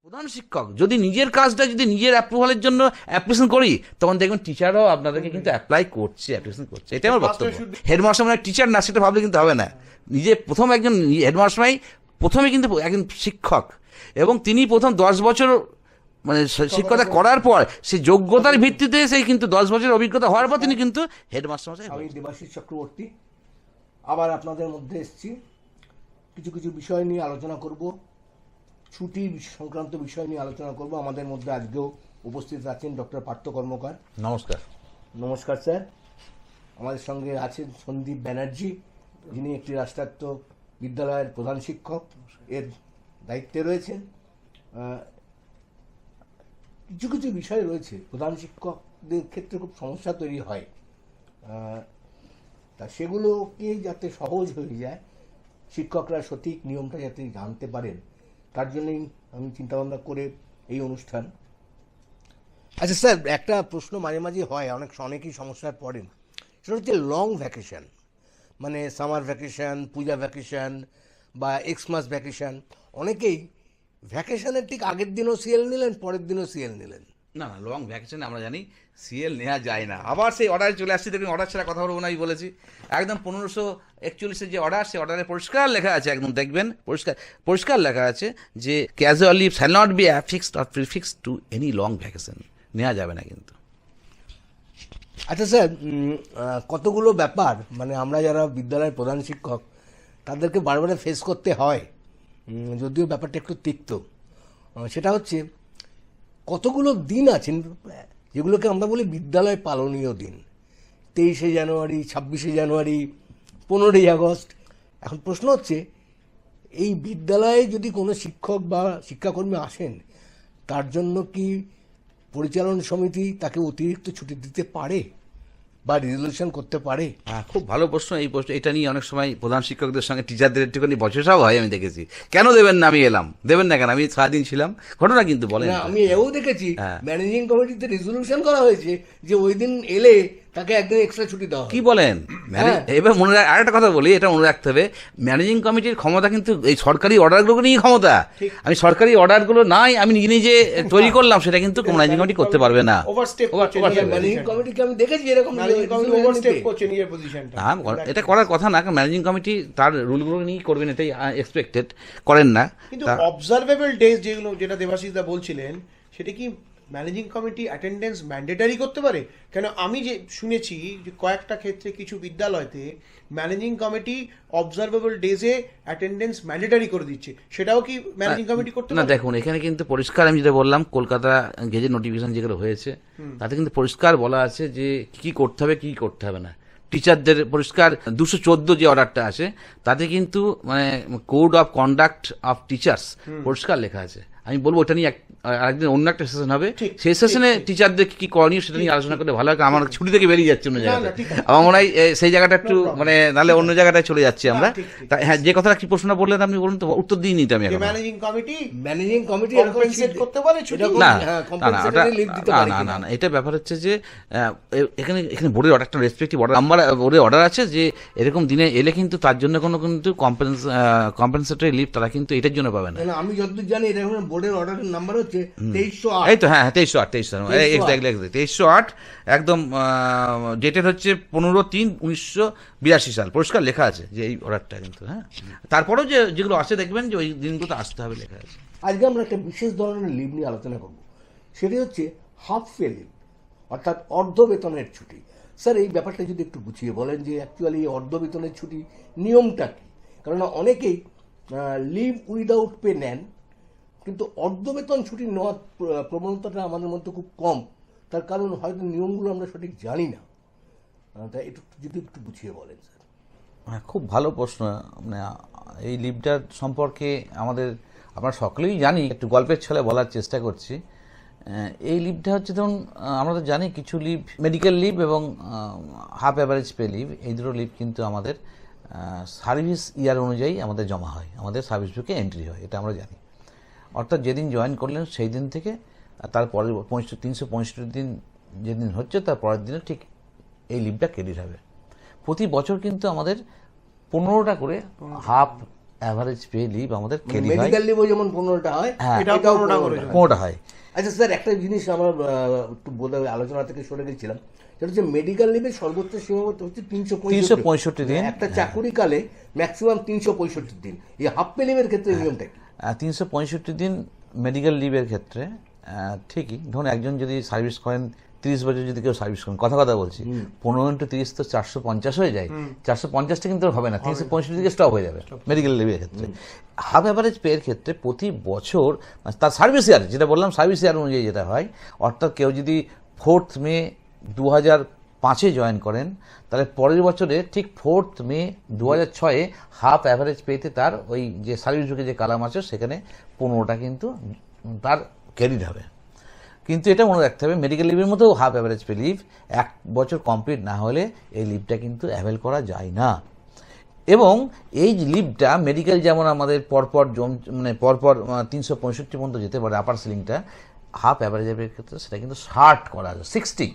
প্রধান শিক্ষক যদি নিজের কাজটা যদি নিজের অ্যাপ্রুভালের জন্য অ্যাপ্লিকেশন করি, তখন দেখবেন টিচারও আপনাদেরকে কিন্তু অ্যাপ্লাই করছে, অ্যাপ্লিকেশন করছে। এটাই আমার বক্তব্য। হেডমাস্টার মানে টিচার না, সেটা ভাবলে কিন্তু হবে না। নিজে প্রথম একজন হেডমাস্টার প্রথমে কিন্তু একজন শিক্ষক, এবং তিনি প্রথম 10 বছর মানে শিক্ষকতা করার পর সেই যোগ্যতার ভিত্তিতে সেই কিন্তু 10 বছরের অভিজ্ঞতা হওয়ার পর তিনি কিন্তু হেডমাস্টার। আমি দেবাশিস চক্রবর্তী আবার আপনাদের মধ্যে এসেছি, কিছু কিছু বিষয় নিয়ে আলোচনা করব, ছুটি সংক্রান্ত বিষয় নিয়ে আলোচনা করব। আমাদের মধ্যে আজকেও উপস্থিত আছেন ডক্টর পার্থ কর্মকার। নমস্কার। নমস্কার স্যার। আমাদের সঙ্গে আছেন সন্দীপ ব্যানার্জি, যিনি একটি রাষ্ট্রায়ত্ত বিদ্যালয়ের প্রধান শিক্ষক, এর দায়িত্বে রয়েছেন। কিছু কিছু বিষয় রয়েছে প্রধান শিক্ষকদের ক্ষেত্রে খুব সমস্যা তৈরি হয়, তা সেগুলোকে যাতে সহজ হয়ে যায়, শিক্ষকরা সঠিক নিয়মটা যাতে জানতে পারেন, তার জন্যই আমি চিন্তাভাবনা করে এই অনুষ্ঠান। আচ্ছা স্যার, একটা প্রশ্ন মাঝে মাঝে হয়, অনেকেই সমস্যায় পড়েন, সেটা হচ্ছে লং ভ্যাকেশন, মানে সামার ভ্যাকেশন, পূজা ভ্যাকেশন বা এক্সমাস ভ্যাকেশন। অনেকেই ভ্যাকেশনের ঠিক আগের দিনও সিএল নিলেন, পরের দিনও সিএল নিলেন। না না, লং ভ্যাকেশনে আমরা জানি সিএল নেওয়া যায় না। আবার সেই অর্ডারে চলে আসছি, দেখুন অর্ডার ছাড়া কথা বলবো না, আমি বলেছি। একদম 1541 যে অর্ডার, সে অর্ডারে পরিষ্কার লেখা আছে, একদম দেখবেন পরিষ্কার লেখা আছে যে casual leave shall not be affixed or prefixed to any long vacation. নেওয়া যাবে না কিন্তু। আচ্ছা স্যার, কতগুলো ব্যাপার মানে আমরা যারা বিদ্যালয়ের প্রধান শিক্ষক তাদেরকে বারবার ফেস করতে হয়, যদিও ব্যাপারটা একটু তিক্ত। সেটা হচ্ছে কতগুলো দিন আছেন যেগুলোকে আমরা বলি বিদ্যালয় পালনীয় দিন। 23শে জানুয়ারি, 26শে জানুয়ারি, 15ই আগস্ট। এখন প্রশ্ন হচ্ছে, এই বিদ্যালয়ে যদি কোনো শিক্ষক বা শিক্ষাকর্মী আসেন, তার জন্য কি পরিচালন সমিতি তাকে অতিরিক্ত ছুটি দিতে পারে বা রেজলিউশন করতে পারে? খুব ভালো প্রশ্ন। এই প্রশ্ন এটা নিয়ে অনেক সময় প্রধান শিক্ষকদের সঙ্গে টিচারদের একটুখানি বচসাও হয়, আমি দেখেছি। কেন দেবেন না? আমি এলাম, দেবেন না কেন? আমি সারাদিন ছিলাম, ঘটনা কিন্তু বলেন। আমি এও দেখেছি ম্যানেজিং কমিটিতে রেজলিউশন করা হয়েছে যে ওই দিন এলে তাকে একদিন এক্সট্রা ছুটি দেওয়া। কি বলেন? এবার মনে রাখ, আরেকটা কথা বলি, এটা মনে রাখতে হবে, ম্যানেজিং কমিটির ক্ষমতা কিন্তু এই সরকারি অর্ডারগুলো নিয়ে ক্ষমতা। আমি সরকারি অর্ডারগুলো নাই আমি নিজে নিজে তৈরি করলাম, সেটা কিন্তু ম্যানেজিং কমিটি করতে পারবে না। ম্যানেজিং কমিটিকে আমি দেখেছি এরকম এটা করার কথা না, ম্যানেজিং কমিটি তার রুলগুলো নিয়েই করবেন, এটাই এক্সপেক্টেড করেন না। কিন্তু অবজারভেবল ডেজ যেটা দেবাশিস দা বলছিলেন, সেটা কি ম্যানেজিং কমিটি অ্যাটেন্ডেন্স ম্যান্ডেটারি করতে পারে? কেন আমি যে শুনেছি যে কয়েকটা ক্ষেত্রে কিছু বিদ্যালয়তে ম্যানেজিং কমিটি অবজারভেবল ডেজে অ্যাটেন্ডেন্স ম্যান্ডেটারি করে দিচ্ছে, সেটাও কি ম্যানেজিং কমিটি করতে পারে? না দেখুন, এখানে কিন্তু পরিষ্কার, আমি যেটা বললাম, কলকাতা গেজেট নোটিফিকেশন যেগুলো হয়েছে তাতে কিন্তু পরিষ্কার বলা আছে যে কি করতে হবে কি করতে হবে না। টিচারদের পরিষ্কার 214 যে অর্ডারটা আছে তাতে কিন্তু মানে code of conduct of teachers পরিষ্কার লেখা আছে। আমি বলবো ওটা নিয়ে আরেকদিন অন্য একটা সেশন হবে, সেই সেশনে টিচারদের কি করণীয় সেটা নিয়ে আলোচনা করলে ভালো হয়। আমার ছুটি থেকে বেরিয়ে যাচ্ছে অন্য জায়গায়, আমার মনে হয় সেই জায়গাটা একটু মানে নাহলে অন্য জায়গাটায় চলে যাচ্ছি আমরা। হ্যাঁ, যে কথাটা কি প্রশ্ন বললেন আপনি বলুন তো, উত্তর দিই নি আমি। ম্যানেজিং কমিটি কম্পেনসেট করতে পারে ছুটি? না, এটা ব্যাপার হচ্ছে যে এখানে বোর্ডের অর্ডারটা রেসপেক্টিভ অর্ডার, আমার বোর্ডের অর্ডার আছে যে এরকম দিনে এলে কিন্তু তার জন্য কোনো কিন্তু কম্পেনসেটরি লিভ তারা কিন্তু এটার জন্য পাবে না। আমি যতদূর জানি এরকম বোর্ডের অর্ডারের নাম্বার হচ্ছে 2308। এই তো, হ্যাঁ 2308 একদম ডেটের হচ্ছে 15/3/1982 সাল, পরিষ্কার লেখা আছে যে এই অর্ডারটা কিন্তু। হ্যাঁ, তারপরেও যেগুলো আসে দেখবেন যে ওই দিনগুলো আসতে হবে লেখা আছে। আজকে আমরা একটা বিশেষ ধরনের লিভ নিয়ে আলোচনা করব, সেটি হচ্ছে হাফ পে লিভ, অর্থাৎ অর্ধ বেতনের ছুটি। স্যার, এই ব্যাপারটা যদি একটু গুছিয়ে বলেন যে অ্যাকচুয়ালি অর্ধ বেতনের ছুটি নিয়মটা কি? কারণ অনেকেই লিভ উইদাউট পে নেন, কিন্তু অর্ধ বেতন ছুটি নেওয়ার প্রবণতাটা আমাদের মধ্যে খুব কম। তার কারণ হয়তো নিয়মগুলো আমরা সঠিক জানি না। তাই একটু যদি একটু বুঝিয়ে বলেন স্যার। হ্যাঁ, খুব ভালো প্রশ্ন। মানে এই লিভটার সম্পর্কে আমরা সকলেই জানি, একটু গল্পের ছলে বলার চেষ্টা করছি। এই লিভটা হচ্ছে, ধরুন আমরা তো জানি কিছু লিভ মেডিকেল লিভ এবং হাফ অ্যাভারেজ পে লিভ, এই দুটো লিভ কিন্তু আমাদের সার্ভিস ইয়ার অনুযায়ী আমাদের জমা হয়, আমাদের সার্ভিস বুকে এন্ট্রি হয়, এটা আমরা জানি। অর্থাৎ যেদিন জয়েন করলেন সেই দিন থেকে তারপরে 365 দিন যেদিন হচ্ছে তার পরের দিনে ঠিক এই লিভটা ক্রেডিট হবে। প্রতি বছর কিন্তু আমাদের 15টা করে হাফ অ্যাভারেজ পে লিভ আমাদের ক্যারি হয়, মেডিকেল লিভও যেমন 15টা হয়, হ্যাঁ, এটাও 15টা করে। কোনোটা হয়। আচ্ছা স্যার, একটা জিনিস আমরা একটু বলে আলোচনা থেকে সরে গেছিলাম, সেটা হচ্ছে মেডিকেল লিভের সর্বোচ্চ সীমাবদ্ধ হচ্ছে 365 দিন। একটা চাকুরিকালে ম্যাক্সিমাম 365 দিন। এই হাফ পে লিভের ক্ষেত্রে নিয়মটা কি? 365 দিন মেডিকেল লিভের ক্ষেত্রে ঠিকই। ধরুন একজন যদি সার্ভিস করেন 30 বছর, যদি কেউ সার্ভিস করেন, কথা বলছি, 15 × 30 তো 450 হয়ে যায়। 450টা কিন্তু আর হবে না, 365 দিকে স্টপ হয়ে যাবে মেডিকেল লিভের ক্ষেত্রে। হাফ অ্যাভারেজ পে এর ক্ষেত্রে প্রতি বছর তার সার্ভিস ইয়ার, যেটা বললাম সার্ভিস ইয়ার অনুযায়ী যেটা হয়, অর্থাৎ কেউ যদি 4th মে 2005-এ জয়েন করেন, তাহলে পরের বছরে ঠিক 4th মে 2006-এ হাফ অ্যাভারেজ পেতে তার ওই যে সার্ভিস বুকে যে কালাম আছে সেখানে 15টা কিন্তু তার ক্রেডিট হবে। কিন্তু এটা মনে রাখতে হবে, মেডিকেল লিভের মতো হাফ অ্যাভারেজ পে লিভ 1 বছর কমপ্লিট না হলে এই লিভটা কিন্তু অ্যাভেল করা যায় না। এবং এই লিভটা মেডিকেল যেমন আমাদের পরপর মানে পরপর 365 পর্যন্ত যেতে পারে আপার সিলিংটা, হাফ অ্যাভারেজের ক্ষেত্রে সেটা কিন্তু 60 করা যায়, 60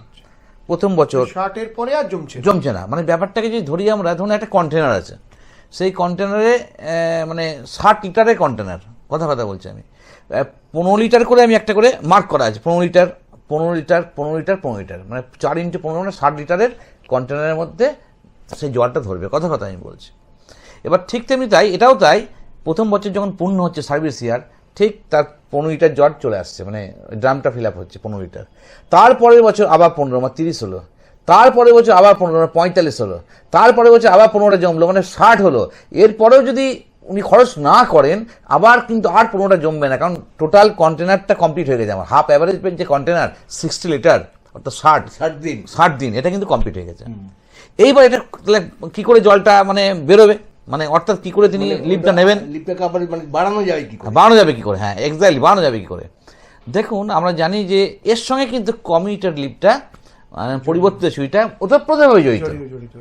প্রথম বছর 60-এর পরে আর জমছে না। মানে ব্যাপারটাকে যদি ধরি আমরা, ধরুন একটা কন্টেনার আছে, সেই কন্টেনারে মানে 60 লিটারের কন্টেনার, কথা বলছি আমি, 15 লিটার করে আমি একটা করে মার্ক করা আছে, 15 লিটার 15 লিটার 15 লিটার 15 লিটার, মানে 4 × 15 মানে 60 লিটারের কন্টেনারের মধ্যে সেই জলটা ধরবে, কথা আমি বলছি। এবার ঠিক তেমনি তাই এটাও তাই, প্রথম বছর যখন পূর্ণ হচ্ছে সার্ভিস ইয়ার, ঠিক তার 15 লিটার জল চলে আসছে, মানে ড্রামটা ফিল আপ হচ্ছে 15 লিটার। তারপরের বছর আবার 15 মানে 30 হলো, তারপরের বছর আবার 15 মানে 45 হলো, তারপরের বছর আবার 15টা জমলো মানে 60 হলো। এরপরেও যদি উনি খরচ না করেন, আবার কিন্তু আর 15টা জমবে না, কারণ টোটাল কন্টেনারটা কমপ্লিট হয়ে গেছে। আমার হাফ অ্যাভারেজ যে কন্টেনার 60 লিটার অর্থাৎ 60 দিন এটা কিন্তু কমপ্লিট হয়ে গেছে। এইবার এটা কি করে জলটা মানে বেরোবে, মানে অর্থাৎ কি করে তিনি লিভটা নেবেন, লিভটাকে আবার মানে বাড়ানো যায় কি করে? হ্যাঁ এক্স্যাক্টলি বাড়ানো যাবে কি করে। দেখুন আমরা জানি যে এর সঙ্গে কিন্তু কমিউটেড লিভটা পরিবর্তিত সুবিধা ওতপ্রোতভাবে জড়িত।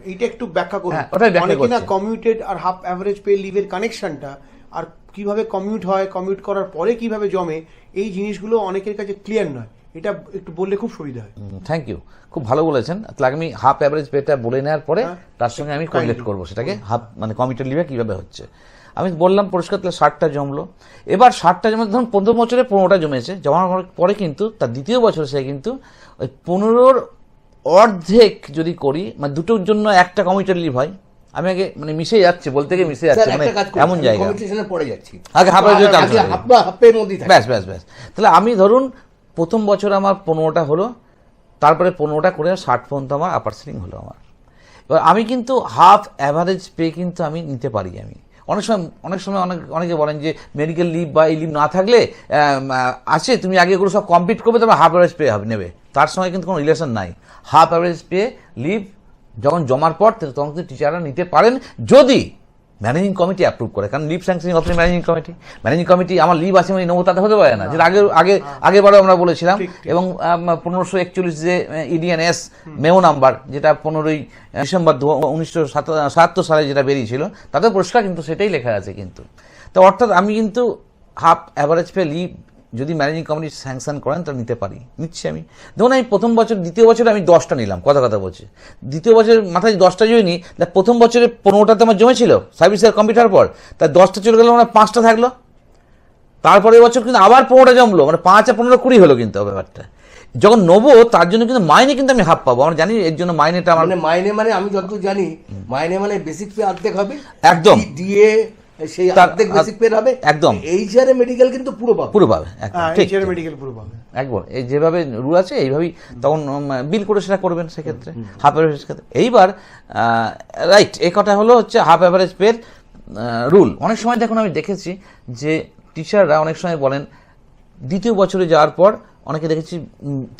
এইটা একটু ব্যাখ্যা করুন। হ্যাঁ, ওটাই ব্যাখ্যা অনেকে না করছি। কমিউটেড আর হাফ অ্যাভারেজ পে লিভের কানেকশনটা আর কিভাবে কমিউট হয়, কমিউট করার পরে কিভাবে জমে, এই জিনিসগুলো অনেকের কাছে ক্লিয়ার নয়। এটা একটু বললে খুব সুবিধা হয়। থ্যাংক ইউ, খুব ভালো বলেছেন। তাহলে আমি হাফ অ্যাভারেজ পেটা বলে নেওয়ার পরে তার সঙ্গে আমি কোরিলেট করবো সেটাকে হাফ মানে কমিউটেড লিভে কিভাবে হচ্ছে। আমি বললাম পরিষ্কার, তাহলে 60টা জমলো। এবার 60টা জমে ধরুন 15 বছরে 15টা জমেছে, জমানোর পরে কিন্তু তার দ্বিতীয় বছরে সে কিন্তু ওই 15-র অর্ধেক যদি করি, মানে দুটোর জন্য একটা কমিউটেড লিভ হয়। আমি আগে মানে মিশে যাচ্ছে, বলতে গিয়ে মিশে যাচ্ছে, মানে এমন জায়গা পড়ে যাচ্ছি আগে হাফ হাফের মধ্যে ব্যাস। তাহলে আমি ধরুন প্রথম বছর আমার 15টা হলো, তারপরে 15টা করে 60 পর্যন্ত আমার আপার সিলিং হলো আমার। এবার আমি কিন্তু হাফ অ্যাভারেজ পে কিন্তু আমি নিতে পারি। আমি অনেক সময় অনেকে বলেন যে মেডিকেল লিভ বা এই লিভ না থাকলে আছে, তুমি আগে এগুলো সব কমপ্লিট করবে তবে হাফ অ্যাভারেজ পে নেবে। তার সঙ্গে কিন্তু কোনো রিলেশন নাই। হাফ অ্যাভারেজ পে লিভ যখন জমার পর তখন কিন্তু টিচাররা নিতে পারেন, যদি ম্যানেজিং কমিটি অ্যাপ্রুভ করে। কারণ leave sanctioning of managing committee আমার লিভ আছে আমি নেবো তাতে হতে পারে না, যেটা আগেবারও আমরা বলেছিলাম। এবং 1541 যে ইডিএনএস মেও নাম্বার, যেটা 15ই ডিসেম্বর 1977 সালে যেটা বেরিয়েছিল, তাতে পরিষ্কার কিন্তু সেটাই লেখা আছে কিন্তু। তো অর্থাৎ আমি কিন্তু হাফ অ্যাভারেজ পে লিভ যদি ম্যানেজিং কমিটি স্যাংশন করেন তাহলে নিচ্ছি আমি। ধরুন আমি প্রথম বছর দ্বিতীয় বছরে আমি 10টা নিলাম, কথা বলছি। দ্বিতীয় বছরের মাথায় 10টা যদি নিই, প্রথম বছরে 15টাতে আমার জমেছিল সার্ভিসের কম্পিউটার পর, তার 10টা চলে গেল, মানে 5টা থাকলো। তারপরের বছর কিন্তু আবার 15টা জমলো, মানে 5 আর 15 20 হলো কিন্তু ব্যাপারটা। যখন নেবো তার জন্য কিন্তু মাইনে কিন্তু আমি হাফ পাবো। আমরা জানি এর জন্য মাইনেটা আমার মাইনে মানে আমি যতদূর জানি মাইনে মানে বেসিক পে অর্ধেক হবে, একদম দিয়ে সেই অর্ধেক বেসিক পে হবে একদম। এইচআর মেডিকেল কিন্তু পুরো পাবে এইচআর মেডিকেল পুরো পাবে একবার। এই যেভাবে রুল আছে এইভাবেই তখন বিল করে সেটা করবেন সেক্ষেত্রে হাফ অ্যাভারেজ ক্ষেত্রে। এইবার রাইট, এই কথা হলো হচ্ছে হাফ অ্যাভারেজ পের রুল। অনেক সময় দেখুন আমি দেখেছি যে টিচাররা অনেক সময় বলেন দ্বিতীয় বছরে যাওয়ার পর অনেকে দেখেছি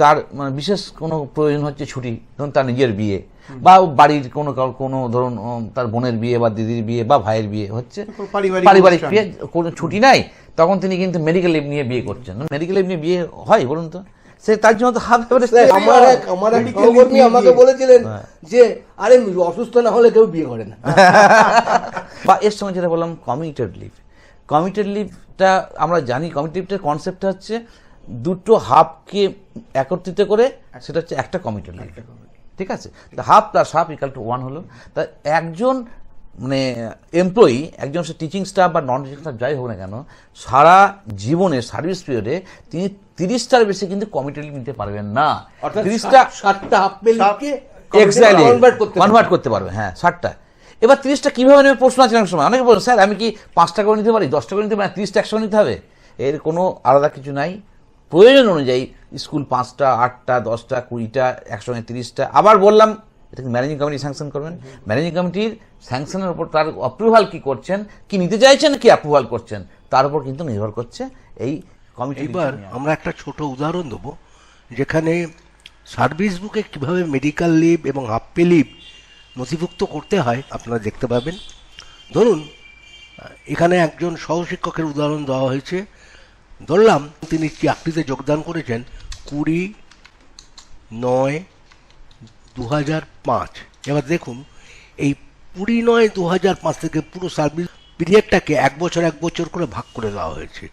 তার মানে বিশেষ কোনো প্রয়োজন হচ্ছে ছুটি, ধরুন তার নিজের বিয়ে বা বাড়ির কোনো ধরুন তার বোনের বিয়ে বা দিদির বিয়ে বা ভাইয়ের বিয়ে হচ্ছে, পারিবারিক বিয়ে, কোনো ছুটি নাই, তখন তিনি কিন্তু মেডিকেল লিভ নিয়ে বিয়ে করছেন। মেডিকেল লিভ নিয়ে বিয়ে হয় বলুন তো? সে তার জন্য তো হাফ অ্যাভারেজ। আমার এক সহকর্মী আমাকে বলেছিলেন যে আরে অসুস্থ না হলে কেউ বিয়ে করে না। বা এর সঙ্গে যেটা বললাম কমিউটেড লিভটা আমরা জানি, কমিউটেড লিভটার কনসেপ্টটা হচ্ছে দুটো হাফকে একত্রিত করে সেটা হচ্ছে একটা কমিউটেড লিভ, ঠিক আছে? Half plus half equal to 1 হলো। তা একজন মানে এমপ্লয়ি, একজন সে টিচিং স্টাফ বা নন টিচিং স্টাফ যাই হোক না কেন, সারা জীবনে সার্ভিস পিরিয়ডে তিনি 30টার বেশি কিন্তু কমিটি লিভ নিতে পারবেন না। অর্থাৎ 30টা 60টা হাফ পে লিভকে এক্স্যাক্টলি কনভার্ট কনভার্ট করতে পারবে, হ্যাঁ 60টা। এবার 30টা কিভাবে নেবে প্রশ্ন আছে অনেক সময়, অনেকে বলেন স্যার আমি কি 5টা করে নিতে পারি, 10টা করে নিতে পারি, 30টা একসঙ্গে নিতে হবে? এর কোনো আলাদা কিছু নাই, প্রয়োজন অনুযায়ী স্কুল 5টা, 8টা, 10টা, 20টা, একসঙ্গে 30টা। আবার বললাম এটা ম্যানেজিং কমিটি স্যাংশন করবেন, ম্যানেজিং কমিটির স্যাংশনের উপর তার অ্যাপ্রুভাল কি করছেন, কি নিতে চাইছেন, কি অ্যাপ্রুভাল করছেন, তার উপর কিন্তু নির্ভর করছে এই কমিটি। এবার আমরা একটা ছোট উদাহরণ দেবো, যেখানে সার্ভিস বুকে কিভাবে মেডিকেল লিভ এবং হাফ পে লিভ নথিভুক্ত করতে হয় আপনারা দেখতে পাবেন। ধরুন এখানে একজন সহশিক্ষকের উদাহরণ দেওয়া হয়েছে। ধরলাম তিনি চাকরিতে যোগদান করেছেন 20/9/2005। এবার দেখুন এই 20/9/2005 থেকে পুরো সার্ভিস পিরিয়ডটাকে এক বছর করে ভাগ করে দেওয়া হয়েছে।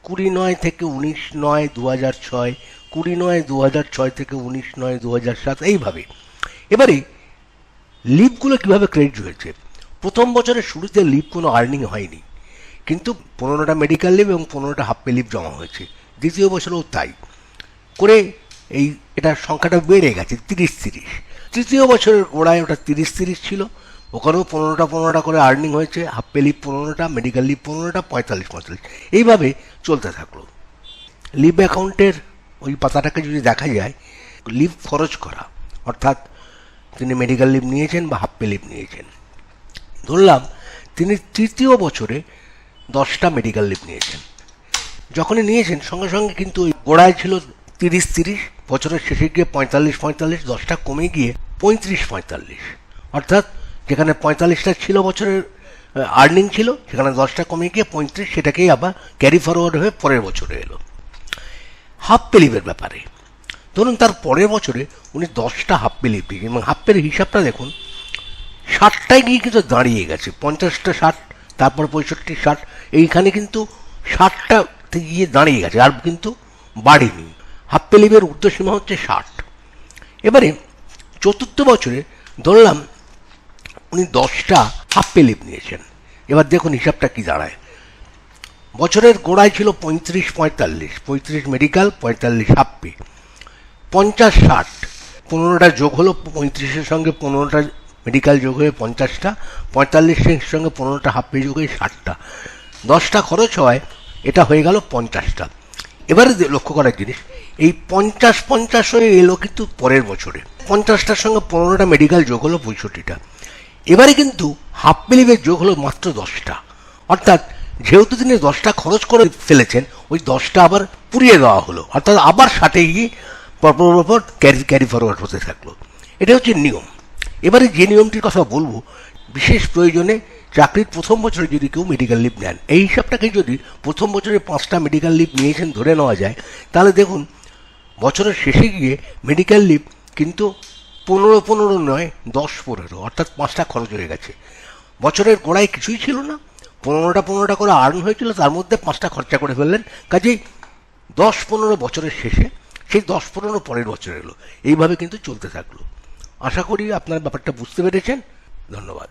20/9 থেকে 19/9/2006, 20/9/2006 থেকে 19/9/2007, এইভাবে। এবারে লিভগুলো কিভাবে ক্রেডিট হয়েছে? প্রথম বছরের শুরুতে লিভ কোনো আর্নিং হয়নি, কিন্তু 15টা মেডিকেল লিভ এবং 15টা হাফ পে লিভ জমা হয়েছে। দ্বিতীয় বছরেও তাই করে এটার সংখ্যাটা বেড়ে গেছে 30-30। তৃতীয় বছরের গোড়ায় ওটা 30-30 ছিল, ওখানেও 15টা করে আর্নিং হয়েছে, হাফ পে লিভ 15টা, মেডিকেল লিভ 15টা, 45-45, এইভাবে চলতে থাকলো। লিভ অ্যাকাউন্টের ওই পাতাটাকে যদি দেখা যায়, লিভ খরচ করা, অর্থাৎ তিনি মেডিকেল লিভ নিয়েছেন বা হাফ পে লিভ নিয়েছেন। ধরলাম তিনি তৃতীয় বছরে 10টা মেডিকেল লিভ নিয়েছেন। যখনই নিয়েছেন সঙ্গে সঙ্গে কিন্তু ওই গোড়ায় ছিল 30-30, বছরের শেষে গিয়ে 45-45, 10টা কমে গিয়ে 35-45, অর্থাৎ যেখানে 45টা ছিল বছরের আর্নিং ছিল, সেখানে 10টা কমে গিয়ে 35, সেটাকেই আবার ক্যারি ফরওয়ার্ড হয়ে পরের বছরে এলো। হাফ পে লিভের ব্যাপারে ধরুন তার পরের বছরে উনি 10টা হাফ পে লিভ দিয়েছেন এবং হাফ পের হিসাবটা দেখুন 60টায় গিয়ে কিন্তু দাঁড়িয়ে গেছে। 50টা 60, তারপর 65, 60, এইখানে কিন্তু 60টা গিয়ে দাঁড়িয়ে গেছে, আর কিন্তু বাড়েনি। হাফ পে লিভের ঊর্ধ্বসীমা হচ্ছে 60। এবারে চতুর্থ বছরে ধরলাম উনি 10টা হাফ পে লিভ নিয়েছেন। এবার দেখুন হিসাবটা কি দাঁড়ায়। বছরের গোড়ায় ছিল 35-45, 35 মেডিকেল, 45 হাফ পে, 50-60, 15টা যোগ হলো 35-এর সঙ্গে 15টা মেডিকেল যোগ হয়ে 50টা, 45-এর সঙ্গে 15টা হাফ পে যোগ হয়ে 60টা, 10টা খরচ হয়, এটা হয়ে গেল 50টা। এবারে লক্ষ্য করার জিনিস, এই 50-50 হয়ে এলো কিন্তু পরের বছরে। 50টার সঙ্গে 15টা মেডিকেল যোগ হলো 65টা। এবারে কিন্তু হাফ পে লিভের যোগ হলো মাত্র 10টা, অর্থাৎ যেহেতু তিনি 10টা খরচ করে ফেলেছেন, ওই 10টা আবার পুড়িয়ে দেওয়া হলো, অর্থাৎ আবার 60-এ গিয়ে পরপর ক্যারি ফরওয়ার্ড হতে থাকলো। এটা হচ্ছে নিয়ম। এবারে যে নিয়মটির কথা বলবো, বিশেষ প্রয়োজনে চাকরির প্রথম বছরে যদি কেউ মেডিকেল লিভ নেন, এই হিসাবটাকে যদি প্রথম বছরে 5টা মেডিকেল লিভ নিয়েছেন ধরে নেওয়া যায়, তাহলে দেখুন বছরের শেষে গিয়ে মেডিকেল লিভ কিন্তু 15 নয় 10-15, অর্থাৎ 5টা খরচ হয়ে গেছে। বছরের গোড়ায় কিছুই ছিল না, 15টা করে আর্ন হয়েছিল, তার মধ্যে 5টা খরচা করে ফেললেন, কাজেই 10-15 বছরের শেষে সেই 10-15 পরের বছর এলো। এইভাবে কিন্তু চলতে থাকলো। আশা করি আপনার ব্যাপারটা বুঝতে পেরেছেন। ধন্যবাদ।